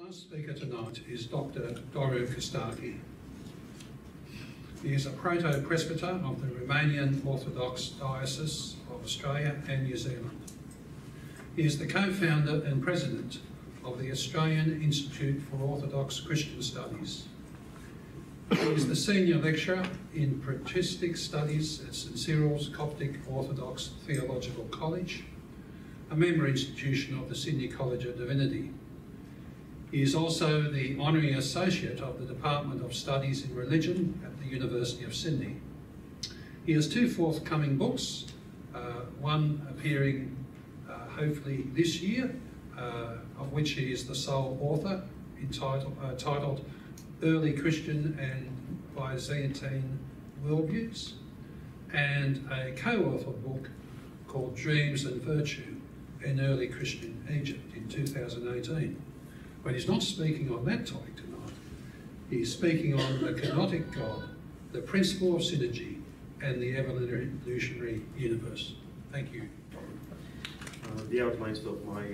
last speaker tonight is Dr. Doru Costache. He is a proto-presbyter of the Romanian Orthodox Diocese of Australia and New Zealand. He is the co-founder and president of the Australian Institute for Orthodox Christian Studies. He is the senior lecturer in patristic studies at St Cyril's Coptic Orthodox Theological College, a member institution of the Sydney College of Divinity. He is also the Honorary Associate of the Department of Studies in Religion at the University of Sydney. He has two forthcoming books, one appearing hopefully this year, of which he is the sole author, titled Early Christian and Byzantine Worldviews, and a co-authored book called Dreams and Virtue in Early Christian Egypt in 2018. But he's not speaking on that topic tonight. He's speaking on the Kenotic God, the principle of synergy, and the evolutionary universe. Thank you. The outlines of my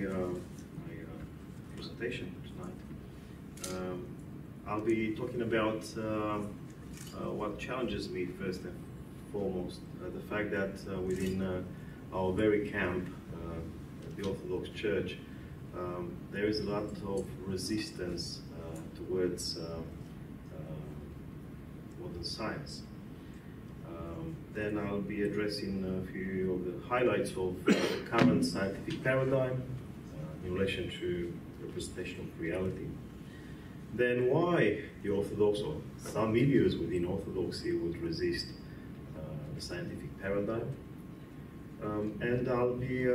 presentation tonight. I'll be talking about what challenges me first and foremost. The fact that within our very camp, the Orthodox Church, there is a lot of resistance towards modern science. Then I'll be addressing a few of the highlights of the current scientific paradigm in relation to representation of reality. Then why the Orthodox, or some milieux within Orthodoxy, would resist the scientific paradigm. And I'll be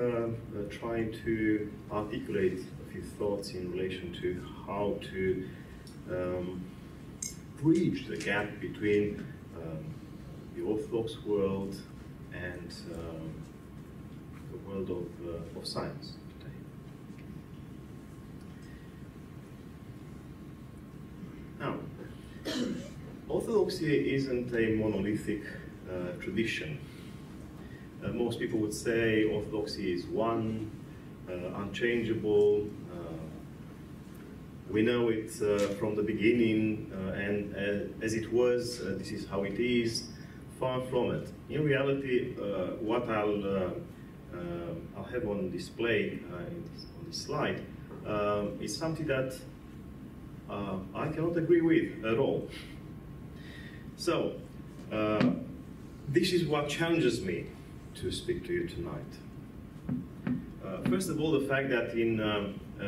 trying to articulate a few thoughts in relation to how to bridge the gap between the Orthodox world and the world of science today. Now, Orthodoxy isn't a monolithic tradition. Most people would say Orthodoxy is one, unchangeable. We know it from the beginning, and as it was, this is how it is. Far from it. In reality, what I'll have on display on this slide is something that I cannot agree with at all. So, this is what challenges me to speak to you tonight. First of all, the fact that in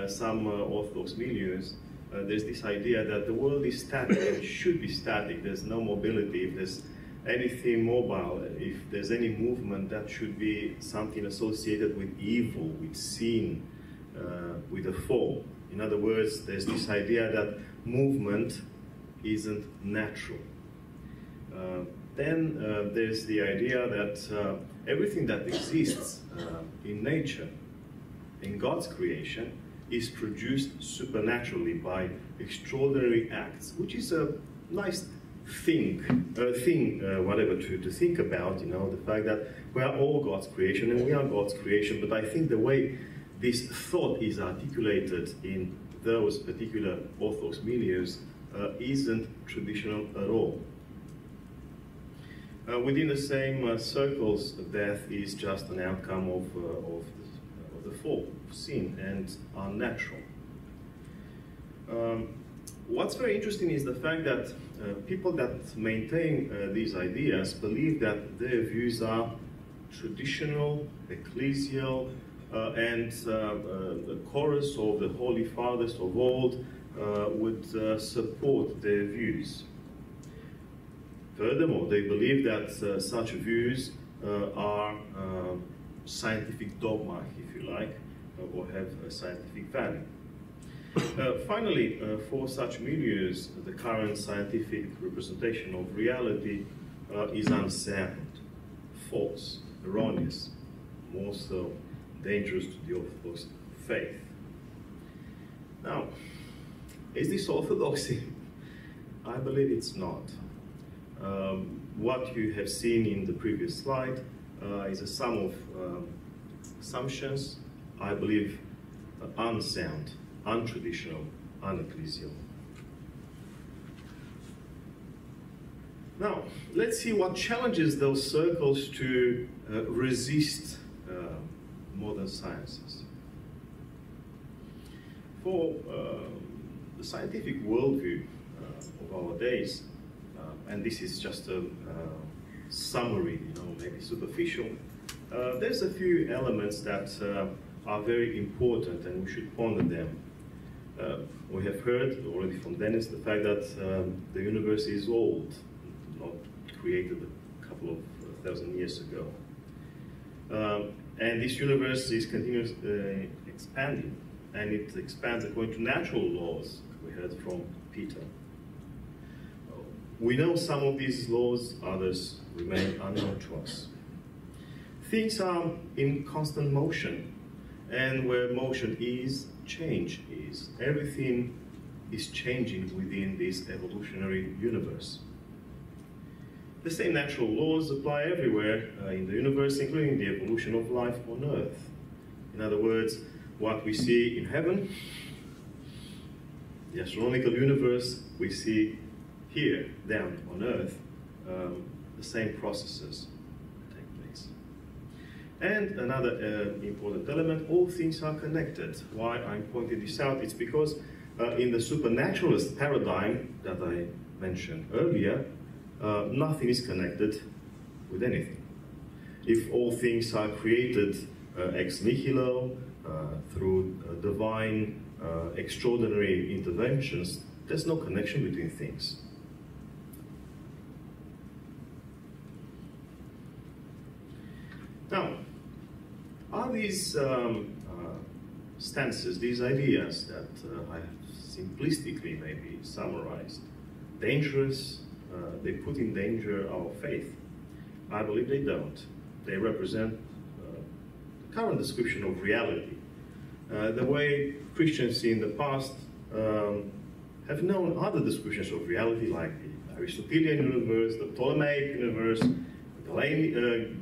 some Orthodox milieus, there's this idea that the world is static and should be static. There's no mobility. If there's anything mobile, if there's any movement, that should be something associated with evil, with sin, with a fall. In other words, there's this idea that movement isn't natural. Then there's the idea that everything that exists in nature, in God's creation, is produced supernaturally by extraordinary acts, which is a nice thing, whatever, to think about, you know, the fact that we are all God's creation and we are God's creation, but I think the way this thought is articulated in those particular Orthodox milieus isn't traditional at all. Within the same circles, death is just an outcome of the fall, of sin, and unnatural. What's very interesting is the fact that people that maintain these ideas believe that their views are traditional, ecclesial, and the chorus of the Holy Fathers of old would support their views. Furthermore, they believe that such views are scientific dogma, if you like, or have a scientific value. Finally, for such milieus, the current scientific representation of reality is unsound, false, erroneous, more so dangerous to the Orthodox faith. Now, is this orthodoxy? I believe it's not. What you have seen in the previous slide is a sum of assumptions, I believe unsound, untraditional, unecclesial. Now, let's see what challenges those circles to resist modern sciences. For the scientific worldview of our days, and this is just a summary, maybe superficial, there's a few elements that are very important and we should ponder them. We have heard already from Dennis the fact that the universe is old, not created a couple of thousand years ago. And this universe is continuously expanding, and it expands according to natural laws, we heard from Peter. We know some of these laws, others remain unknown to us. Things are in constant motion, and where motion is, change is. Everything is changing within this evolutionary universe. The same natural laws apply everywhere in the universe, including the evolution of life on Earth. In other words, what we see in heaven, the astronomical universe, we see here, down on Earth, the same processes take place. And another important element, all things are connected. Why I'm pointing this out, it's because in the supernaturalist paradigm that I mentioned earlier, nothing is connected with anything. If all things are created ex nihilo, through divine, extraordinary interventions, there's no connection between things. Now, are these stances, these ideas that I have simplistically maybe summarized, dangerous? They put in danger our faith? I believe they don't. They represent the current description of reality. The way Christians in the past have known other descriptions of reality, like the Aristotelian universe, the Ptolemaic universe,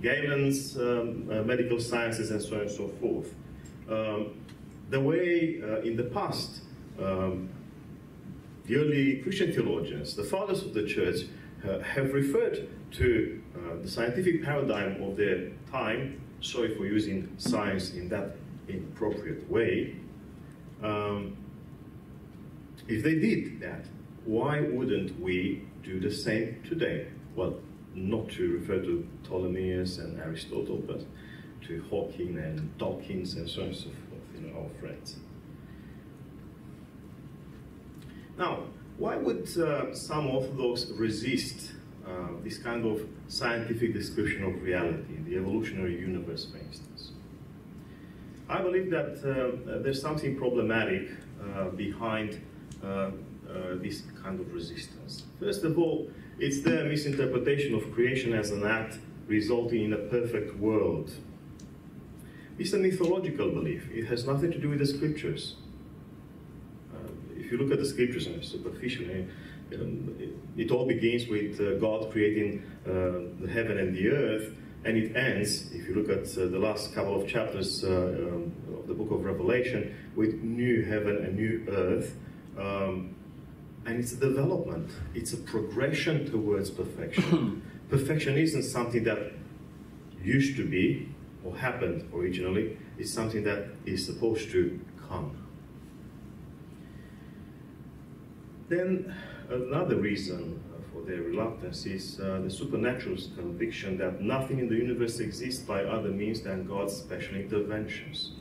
Galen's medical sciences, and so on and so forth. The way in the past, the early Christian theologians, the fathers of the church, have referred to the scientific paradigm of their time. Sorry for using science in that inappropriate way. If they did that, why wouldn't we do the same today? Well, not to refer to Ptolemaeus and Aristotle, but to Hawking and Dawkins and so on and so forth, our friends. Now, why would some Orthodox resist this kind of scientific description of reality, the evolutionary universe, for instance? I believe that there's something problematic behind this kind of resistance. First of all, it's their misinterpretation of creation as an act resulting in a perfect world. It's a mythological belief. It has nothing to do with the scriptures. If you look at the scriptures superficially, it all begins with God creating the heaven and the earth, and it ends, if you look at the last couple of chapters of the book of Revelation, with new heaven and new earth. And it's a development, it's a progression towards perfection. Perfection isn't something that used to be or happened originally, it's something that is supposed to come. Then another reason for their reluctance is the supernaturalist conviction that nothing in the universe exists by other means than God's special interventions.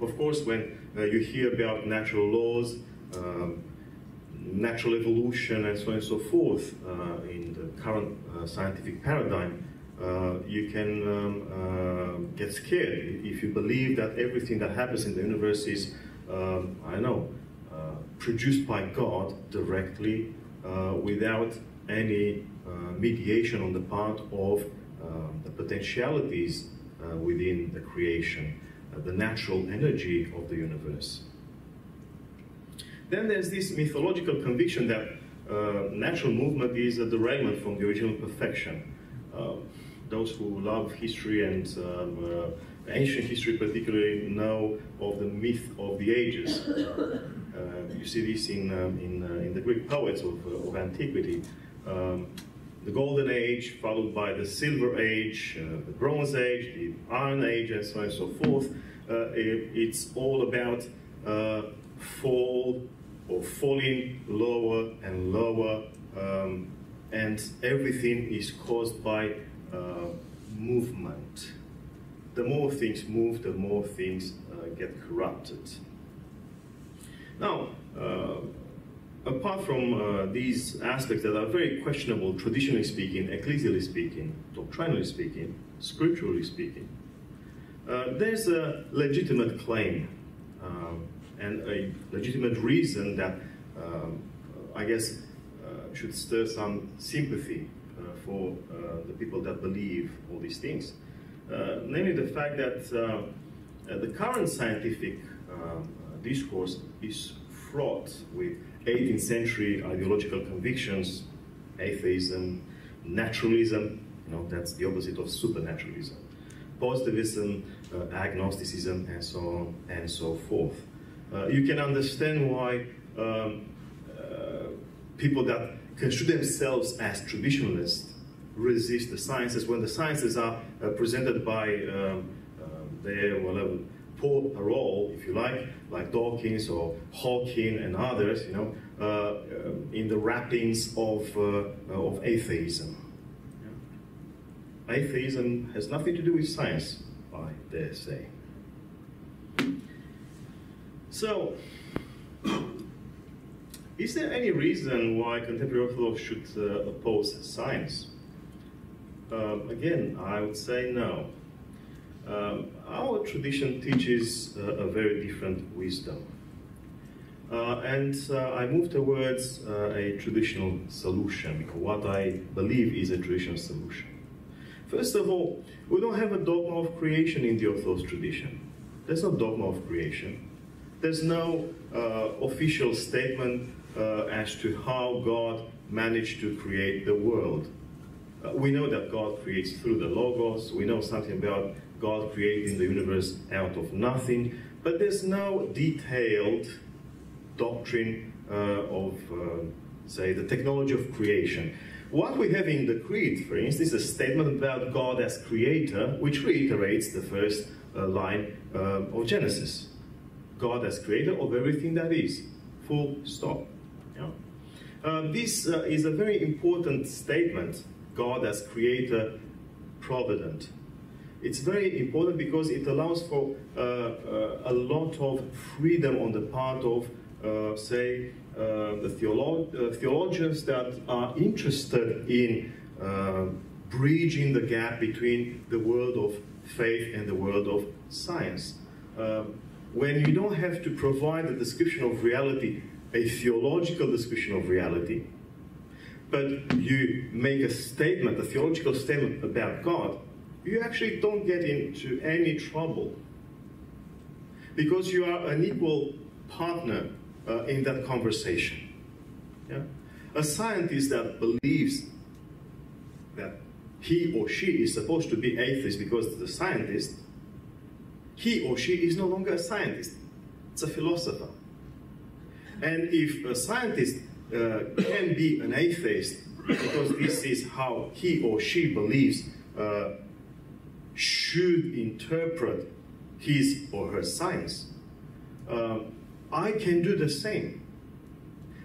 Of course, when you hear about natural laws, natural evolution, and so on and so forth, in the current scientific paradigm, you can get scared if you believe that everything that happens in the universe is, produced by God directly, without any mediation on the part of the potentialities within the creation, the natural energy of the universe. Then there's this mythological conviction that natural movement is a derailment from the original perfection. Those who love history and ancient history particularly know of the myth of the ages. You see this in the Greek poets of antiquity. The Golden Age, followed by the Silver Age, the Bronze Age, the Iron Age, and so on and so forth. It's all about fall or falling lower and lower, and everything is caused by movement. The more things move, the more things get corrupted. Now, apart from these aspects that are very questionable, traditionally speaking, ecclesially speaking, doctrinally speaking, scripturally speaking, there's a legitimate claim and a legitimate reason that I guess should stir some sympathy for the people that believe all these things. Namely the fact that the current scientific discourse is fraught with 18th century ideological convictions, atheism, naturalism, that's the opposite of supernaturalism, positivism, agnosticism, and so on and so forth. You can understand why people that construe themselves as traditionalists resist the sciences when the sciences are presented by their poor parole, if you like Dawkins or Hawking and others, in the wrappings of atheism. Yeah. Atheism has nothing to do with science, I dare say. So, is there any reason why contemporary Orthodox should oppose science? Again, I would say no. Our tradition teaches a very different wisdom. And I move towards a traditional solution, what I believe is a traditional solution. First of all, we don't have a dogma of creation in the Orthodox tradition. There's no dogma of creation. There's no official statement as to how God managed to create the world. We know that God creates through the Logos. We know something about God creating the universe out of nothing. But there's no detailed doctrine of, say, the technology of creation. What we have in the Creed, for instance, is a statement about God as creator, which reiterates the first line of Genesis. God as creator of everything that is. Full stop. Yeah? This is a very important statement. God as creator, provident. It's very important because it allows for a lot of freedom on the part of, say, the theologians that are interested in bridging the gap between the world of faith and the world of science. When you don't have to provide a description of reality, a theological description of reality, but you make a statement, a theological statement about God, you actually don't get into any trouble because you are an equal partner in that conversation. Yeah? A scientist that believes that he or she is supposed to be atheist because it's a scientist, he or she is no longer a scientist, it's a philosopher. And if a scientist can be an atheist because this is how he or she believes should interpret his or her science, I can do the same.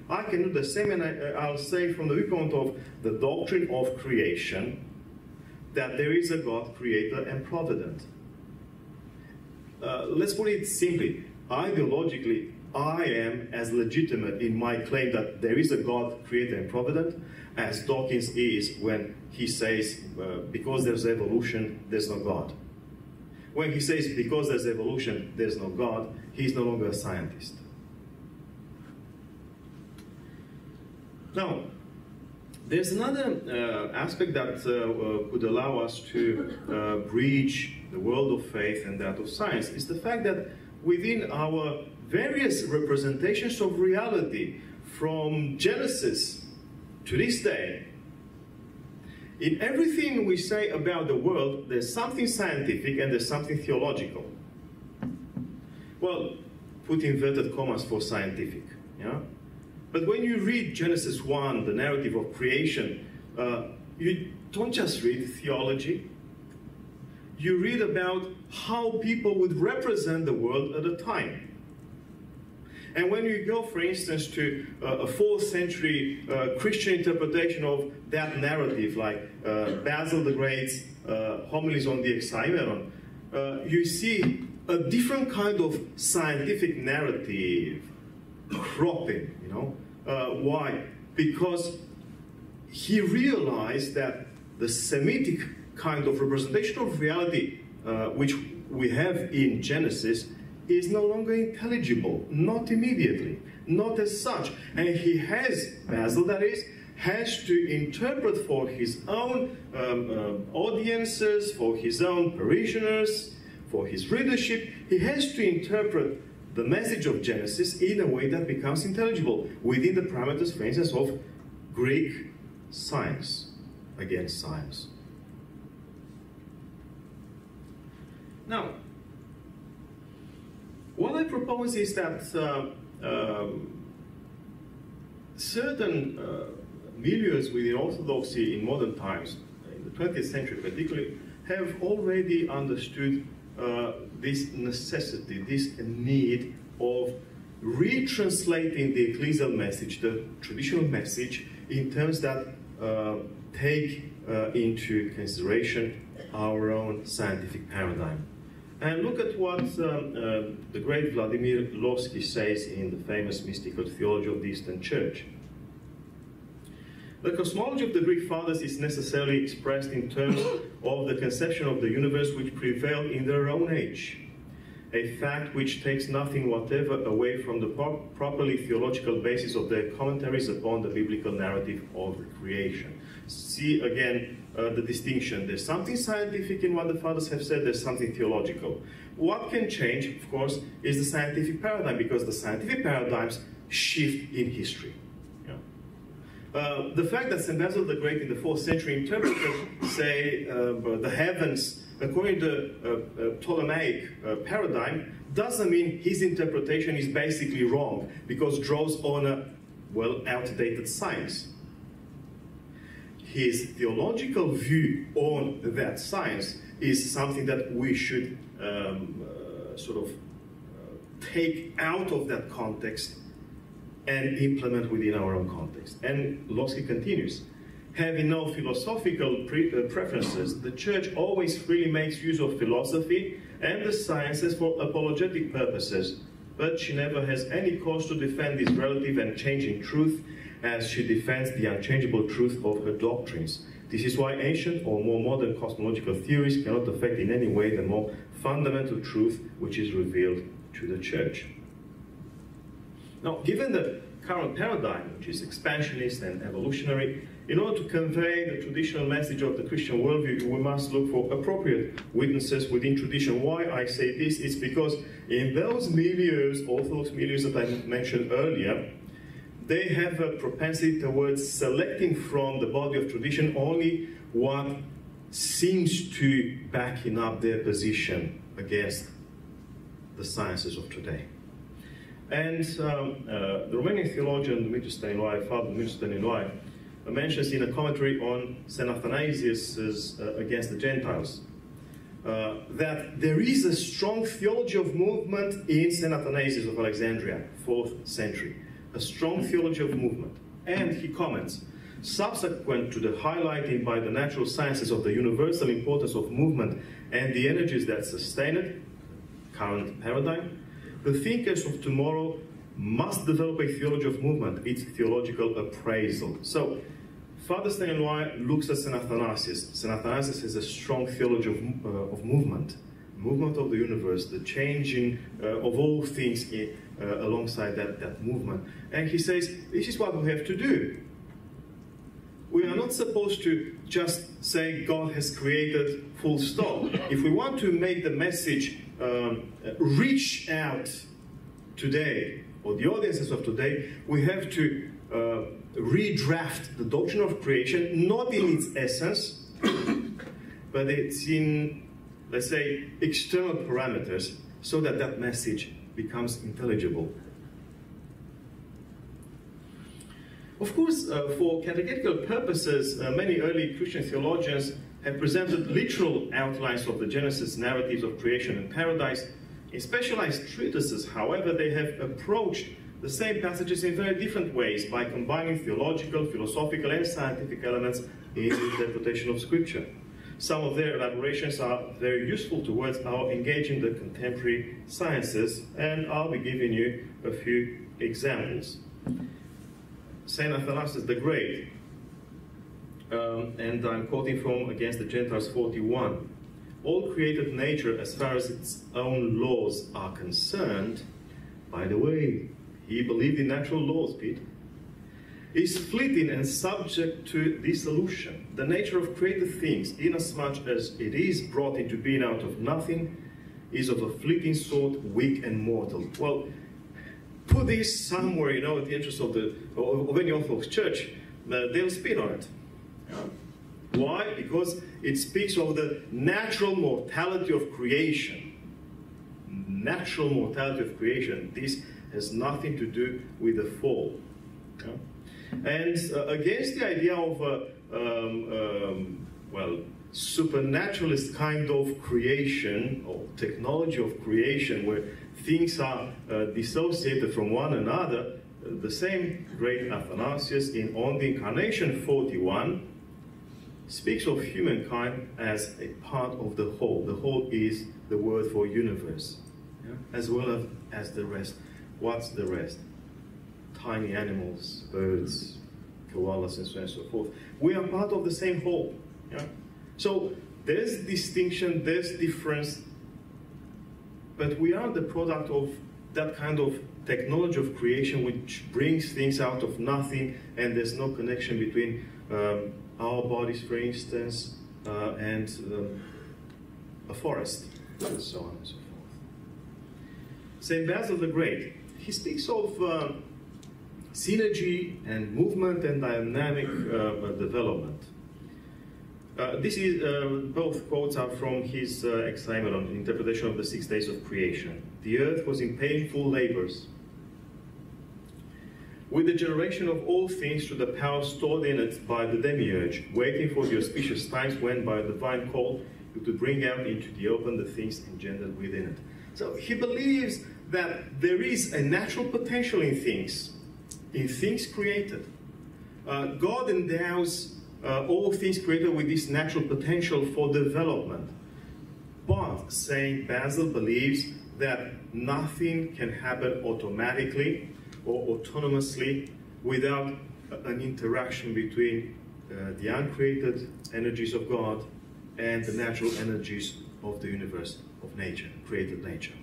I can do the same, and I'll say from the viewpoint of the doctrine of creation that there is a God, creator, and provident. Let's put it simply. Ideologically, I am as legitimate in my claim that there is a God, creator, and provident as Dawkins is when he says, because there's evolution, there's no God. When he says, because there's evolution, there's no God, he's no longer a scientist. Now, there's another aspect that could allow us to bridge the world of faith and that of science, is the fact that within our various representations of reality, from Genesis to this day, in everything we say about the world, there's something scientific and there's something theological. Well, put inverted commas for scientific. Yeah? But when you read Genesis 1, the narrative of creation, you don't just read theology. You read about how people would represent the world at a time. And when you go, for instance, to a 4th century Christian interpretation of that narrative, like Basil the Great's homilies on the Hexaemeron, you see a different kind of scientific narrative cropping, you know. Why? Because he realized that the Semitic kind of representation of reality, which we have in Genesis, is no longer intelligible, not immediately, not as such. And he has, Basil that is, has to interpret for his own audiences, for his own parishioners, for his readership, he has to interpret the message of Genesis in a way that becomes intelligible within the parameters, for instance, of Greek science against science. Now, what I propose is that certain milieux within Orthodoxy in modern times, in the 20th century particularly, have already understood this necessity, this need of retranslating the ecclesial message, the traditional message, in terms that take into consideration our own scientific paradigm. And look at what the great Vladimir Lossky says in the famous Mystical Theology of the Eastern Church. The cosmology of the Greek fathers is necessarily expressed in terms of the conception of the universe which prevailed in their own age, a fact which takes nothing whatever away from the properly theological basis of their commentaries upon the biblical narrative of creation. See again the distinction. There's something scientific in what the fathers have said, there's something theological. What can change, of course, is the scientific paradigm, because the scientific paradigms shift in history. The fact that St. Basil the Great in the 4th century interpreted, say, the heavens according to Ptolemaic paradigm, doesn't mean his interpretation is basically wrong, because it draws on a, well, outdated science. His theological view on that science is something that we should take out of that context and implement within our own context. And Lossky continues, having no philosophical preferences, the Church always freely makes use of philosophy and the sciences for apologetic purposes, but she never has any cause to defend this relative and changing truth as she defends the unchangeable truth of her doctrines. This is why ancient or more modern cosmological theories cannot affect in any way the more fundamental truth which is revealed to the Church. Now, given the current paradigm, which is expansionist and evolutionary, in order to convey the traditional message of the Christian worldview, we must look for appropriate witnesses within tradition. Why I say this is because in those milieus, Orthodox milieus that I mentioned earlier, they have a propensity towards selecting from the body of tradition only what seems to backing up their position against the sciences of today. And the Romanian theologian Dumitru Stăniloae, Father Dumitru Stăniloae, mentions in a commentary on St. Athanasius' Against the Gentiles that there is a strong theology of movement in St. Athanasius of Alexandria, 4th century. A strong theology of movement. And he comments, subsequent to the highlighting by the natural sciences of the universal importance of movement and the energies that sustain it, current paradigm, the thinkers of tomorrow must develop a theology of movement, its theological appraisal. So, Father Stăniloae looks at St. Athanasius. St. Athanasius has a strong theology of movement of the universe, the changing of all things alongside that movement. And he says, this is what we have to do. We are not supposed to just say God has created, full stop. If we want to make the message reach out today, or the audiences of today, we have to redraft the doctrine of creation, not in its essence, but it's in, let's say, external parameters, so that that message becomes intelligible. Of course, for catechetical purposes, many early Christian theologians have presented literal outlines of the Genesis narratives of creation and paradise. In specialized treatises, however, they have approached the same passages in very different ways by combining theological, philosophical, and scientific elements in the interpretation of Scripture. Some of their elaborations are very useful towards our engaging the contemporary sciences, and I'll be giving you a few examples. Saint Athanasius the Great, and I'm quoting from Against the Gentiles 41. All created nature, as far as its own laws are concerned, by the way, he believed in natural laws, Pete, is fleeting and subject to dissolution. The nature of created things, inasmuch as it is brought into being out of nothing, is of a fleeting sort, weak and mortal. Well, put this somewhere, you know, at the entrance of any Orthodox church, they'll spin on it. Why? Because it speaks of the natural mortality of creation. Natural mortality of creation. This has nothing to do with the fall. And against the idea of well, supernaturalist kind of creation, or technology of creation, where things are dissociated from one another, the same great Athanasius in On the Incarnation 41 speaks of humankind as a part of the whole. The whole is the word for universe, as well as the rest. What's the rest? Tiny animals, birds, koalas, and so on and so forth. We are part of the same whole. So there's distinction, there's difference, but we are the product of that kind of technology of creation which brings things out of nothing, and there's no connection between our bodies, for instance, and a forest, and so on and so forth. St. Basil the Great, he speaks of synergy and movement and dynamic development. This is, both quotes are from his Examen, interpretation of the 6 days of creation. The earth was in painful labors, with the generation of all things through the power stored in it by the demiurge, waiting for the auspicious times when, by divine call, you to bring out into the open the things engendered within it. So he believes that there is a natural potential in things created. God endows all things created with this natural potential for development. But Saint Basil believes that nothing can happen automatically or autonomously without an interaction between the uncreated energies of God and the natural energies of the universe, of nature, created nature.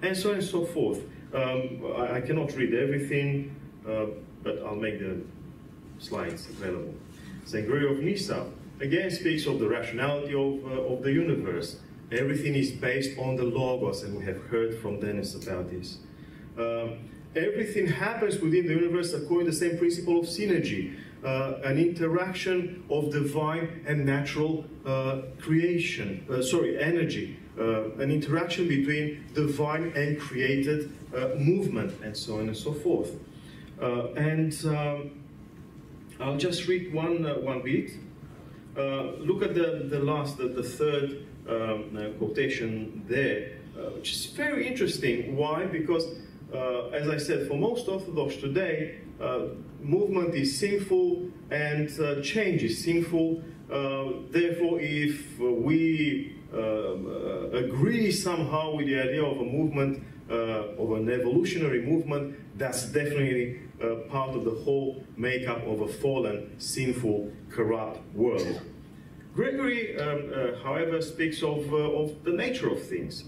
And so on and so forth. I cannot read everything, but I'll make the slides available. St. Gregory of Nyssa again speaks of the rationality of the universe. Everything is based on the Logos, and we have heard from Dennis about this. Everything happens within the universe according to the same principle of synergy, an interaction of divine and natural energy, an interaction between divine and created movement, and so on and so forth. I'll just read one bit. Look at the third quotation there, which is very interesting. Why? Because, as I said, for most Orthodox today, movement is sinful and change is sinful. Therefore, if we agree somehow with the idea of a movement, of an evolutionary movement, that's definitely part of the whole makeup of a fallen, sinful, corrupt world. Gregory, however, speaks of the nature of things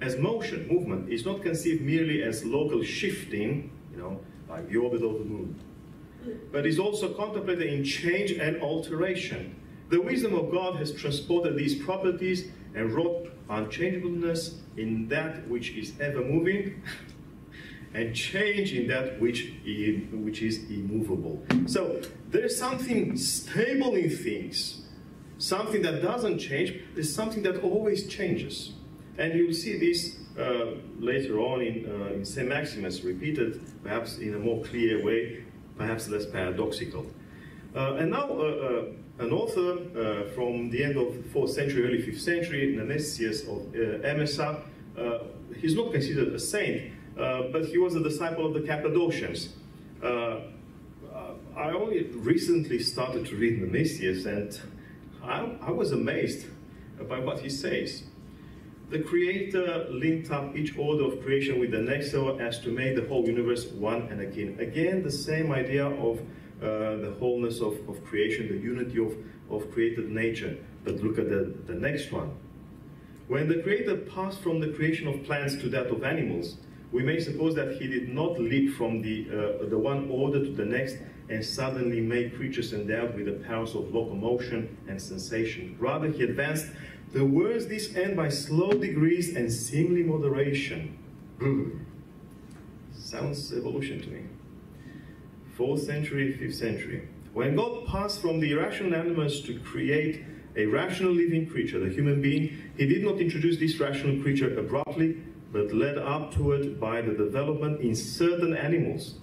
as motion, movement. Is not conceived merely as local shifting, like the orbit of the moon, but is also contemplated in change and alteration. The wisdom of God has transported these properties and wrought unchangeableness in that which is ever moving, and change in that which is immovable. So there's something stable in things, something that doesn't change. There's something that always changes. And you'll see this later on in St. Maximus, repeated perhaps in a more clear way, perhaps less paradoxical. And now an author from the end of the 4th century, early 5th century, Nemesius of Emesa, he's not considered a saint, but he was a disciple of the Cappadocians. I only recently started to read Nemesius, and I was amazed by what he says. The Creator linked up each order of creation with the next so as to make the whole universe one and akin. Again, the same idea of the wholeness of creation, the unity of created nature. But look at the next one. When the Creator passed from the creation of plants to that of animals, we may suppose that he did not leap from the one order to the next and suddenly make creatures endowed with the powers of locomotion and sensation. Rather, he advanced towards this end by slow degrees and seemly moderation. Sounds evolution to me. 4th century, 5th century. When God passed from the irrational animals to create a rational living creature, the human being, he did not introduce this rational creature abruptly, but led up to it by the development in certain animals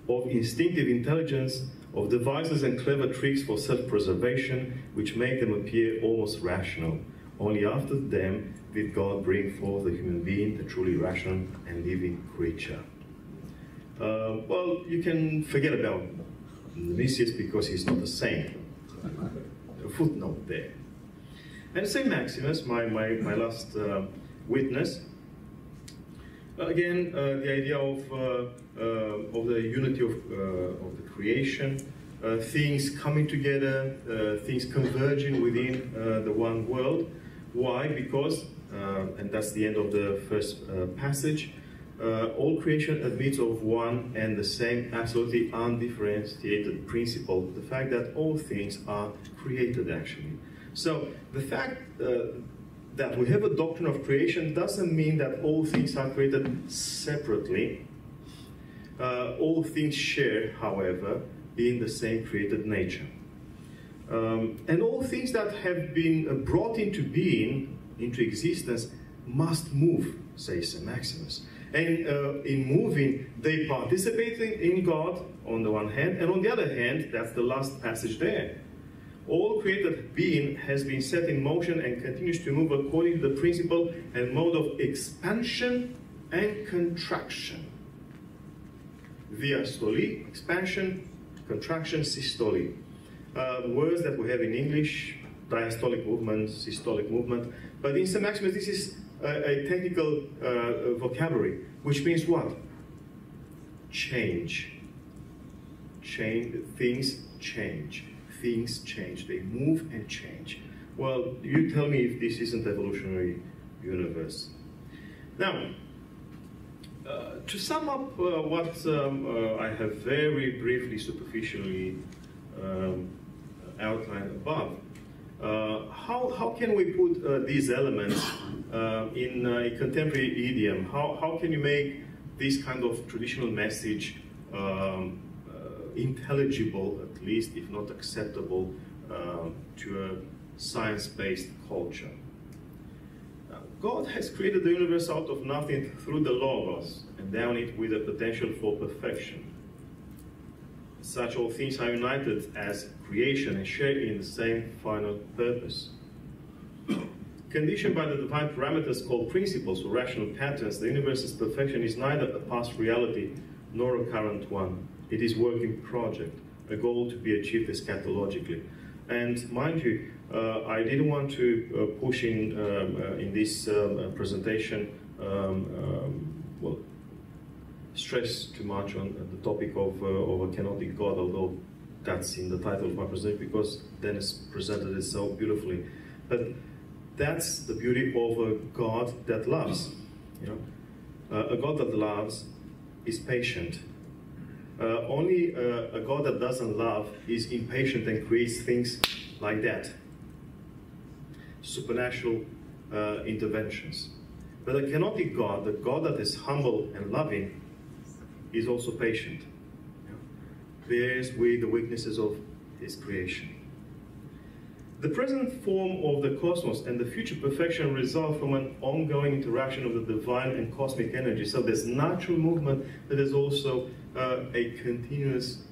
of instinctive intelligence, of devices and clever tricks for self-preservation, which make them appear almost rational. Only after them did God bring forth the human being, the truly rational and living creature. Well, you can forget about Nemesius because he's not a saint. A footnote there. And St. Maximus, my last witness, again, the idea of the unity of the creation, things coming together, things converging within the one world. Why? Because, and that's the end of the first passage, all creation admits of one and the same absolutely undifferentiated principle, the fact that all things are created actually. So the fact that we have a doctrine of creation doesn't mean that all things are created separately. All things share, however, in the same created nature. And all things that have been brought into being, into existence, must move, says St. Maximus. And in moving, they participate in God on the one hand, and on the other hand, that's the last passage there. All created being has been set in motion and continues to move according to the principle and mode of expansion and contraction. Diastole, expansion, contraction, systole. Words that we have in English, diastolic movement, systolic movement. But in St. Maximus, this is a technical vocabulary, which means what? Change. Things change. Things change. They move and change. Well, you tell me if this isn't evolutionary universe. Now, to sum up what I have very briefly, superficially outlined above, how can we put these elements in a contemporary idiom? How can you make this kind of traditional message intelligible, at least, if not acceptable, to a science-based culture? God has created the universe out of nothing through the Logos, endowing it with a potential for perfection. Such all things are united as creation and share in the same final purpose. Conditioned by the divine parameters called principles or rational patterns, the universe's perfection is neither a past reality nor a current one. It is a working project, a goal to be achieved eschatologically. And mind you, I didn't want to push in this presentation, well, stress too much on the topic of a kenotic God, although that's in the title of my presentation because Dennis presented it so beautifully. But that's the beauty of a God that loves. You know, a God that loves is patient. Only a God that doesn't love is impatient and creates things like that. Supernatural interventions. But a kenotic God, the God that is humble and loving, is also patient. Bears with the weaknesses of his creation. The present form of the cosmos and the future perfection result from an ongoing interaction of the divine and cosmic energy. So there's natural movement, but there's also a continuous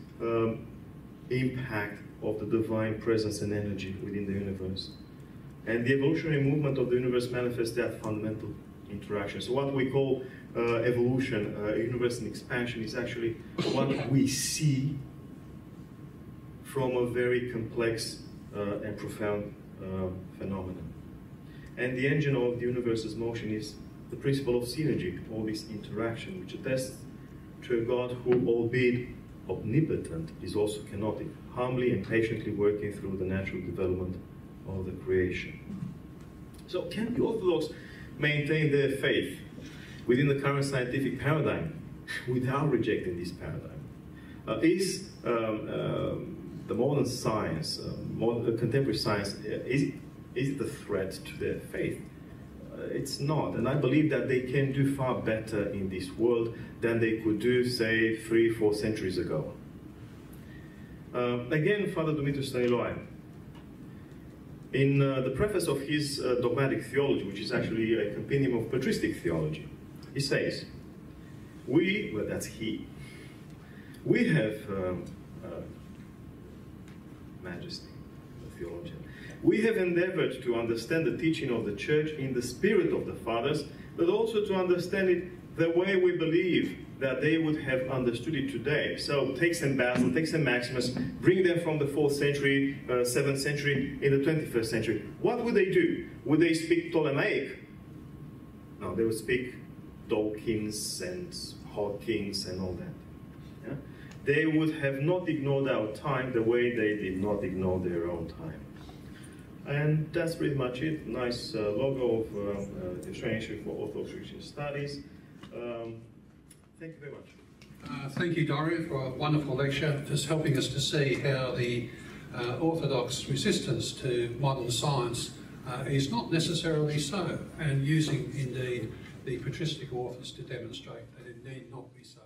impact of the divine presence and energy within the universe. And the evolutionary movement of the universe manifests that fundamental interaction. So what we call evolution, universe in expansion, is actually what we see from a very complex and profound phenomenon. And the engine of the universe's motion is the principle of synergy, all this interaction, which attests to a God who, albeit omnipotent, is also kenotic, humbly and patiently working through the natural development of the creation. So can the Orthodox maintain their faith within the current scientific paradigm without rejecting this paradigm? Is the modern science, contemporary science, is it a threat to their faith? It's not, and I believe that they can do far better in this world than they could do, say, 3-4 centuries ago. Again, Father Dumitru Stăniloae, in the preface of his dogmatic theology, which is actually a compendium of patristic theology, he says, well, that's he, we have, Majesty, the theologian, we have endeavored to understand the teaching of the Church in the spirit of the Fathers, but also to understand it the way we believe that they would have understood it today. So take St. Basil, take St. Maximus, bring them from the 4th century, 7th century, in the 21st century. What would they do? Would they speak Ptolemaic? No, they would speak Dawkins and Hawkins and all that. Yeah? They would have not ignored our time the way they did not ignore their own time. And that's pretty much it. Nice logo of the Australian Institute for Orthodox Christian Studies. Thank you very much. Thank you, Doru, for a wonderful lecture, just helping us to see how the Orthodox resistance to modern science is not necessarily so, and using, indeed, the patristic authors to demonstrate that it need not be so.